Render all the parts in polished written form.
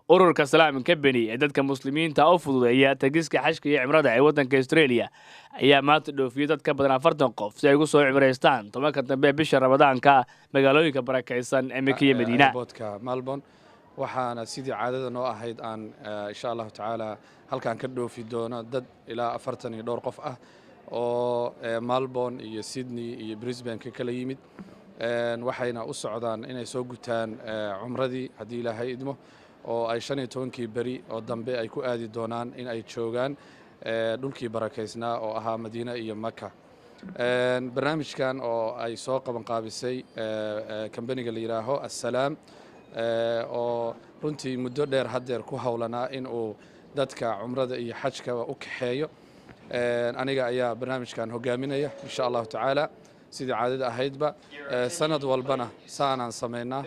ururka Salaam Company ee dadka muslimiinta oo fududeeya tagiska xajka iyo cimrada ee wadanka Australia ayaa maanta dhoofiyay dad ka badan 40 qof si ay ugu soo cimraystaan tobanka dambe bisha Ramadaanka magaalooyinka barakeysan ee Mekka iyo Madiina. Boodka Melbourne waxaana sidii caadada noo ahayd aan insha Allah taala halkaan ka dhoofi doono dad ilaa 40 iyo dhowr qof ah oo Melbourne iyo Sydney iyo Brisbane ka kala yimid waxayna u socdaan inay soo gutaan cumradii hadii Ilaahay idmo oo ay 15 bari oo dambe ay ku aadi doonaan in ay joogaan dhulkii barakeysnaa oo ahaa Madiina iyo Makka. barnaamijkan oo ay soo qaban qaabisay company-ga la yiraahdo Assalaam oo runtii muddo dheer hadeer ku hawlanaa in uu dadka cumrada iyo xajka u kaxeeyo aniga ayaa barnaamijkan hogaaminaya insha Allah taala sidii caadada ahaydba sanad walbana saanaan sameynaa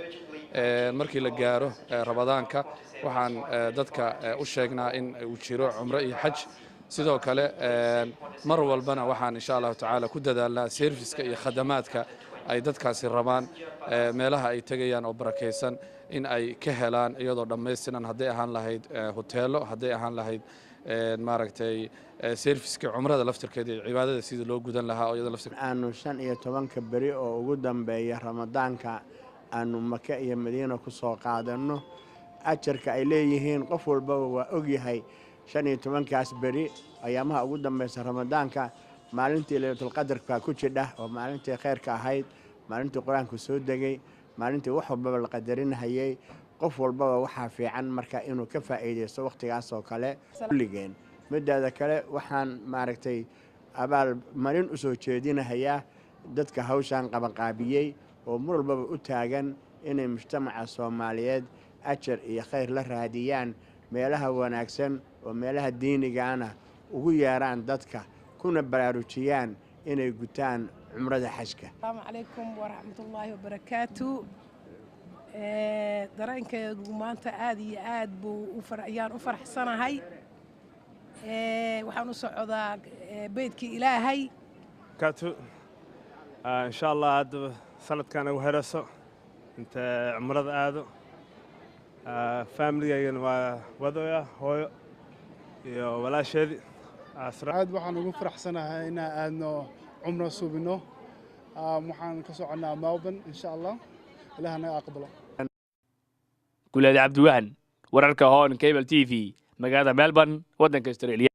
markii la gaaro Ramadaanka waxaan dadka u sheegnaa in uu jiro cumro iyo xaj sidoo kale mar walbana waxaan insha Allah taala ku dadaalnaa service-ka iyo khadamaadka ay dadkaasi rabaan meelaha ay tagayaan oo barakeysan in ay ka helaan iyadoo dhameystiran haday ahaan lahayd hoteelo haday ahaan lahayd maaragtay service-ka cumrada laftirkeeda iyo cibaadada sida loo gudan lahaa oo iyada laftirkeeda aanu 15 bari oo ugu dambeeya Ramadaanka aanu Makka iyo Madiina ku soo qaadano ajarka ay leeyihiin qof walba waa og yahay 15kaas bari ayaamaha ugu dambeeysa Ramadaanka maalintii Laylatul Qadarka ku jidha oo maalintii khayrka ahayd maalintii Quraanku soo degay maalintii wax walba la qadarinayay qof walba waxa fiican marka inuu ka faa'iideysto waqtigaas oo kale kulligeen midda kale waxaan maaragtay abaal marin u soo jeedinayaa dadka hawshan qaban qaabiyay oo mar walba u taagan inay mujtamaca Soomaaliyeed ajar iyo khayr la raadiyaan meelaha wanaagsan oo meelaha diinigaana ugu yeeraan dadka kuna baraarujiyaan inay gutaan cumrada xajka. Assalamu alaykum wa rahmatullahi wa barakatuh. dareenkaygu maanta aad iyo aad buu u faraxsanahay waxaan u socdaa beedkii Ilaahay كاتو إن شاء الله هذا سنة كان وهرسه أنت عمرض هذا فاميلي يعني وضويا هو ولا شيء عاد waxaan ugu faraxsanahay in aadno cumro suubino waxaan ka soconaa Melbourne insha Allah Ilaahna aqbalo Gulaad Cabdiwahan wararka Hoon Cable TV magaalada Melbourne wadanka Australia.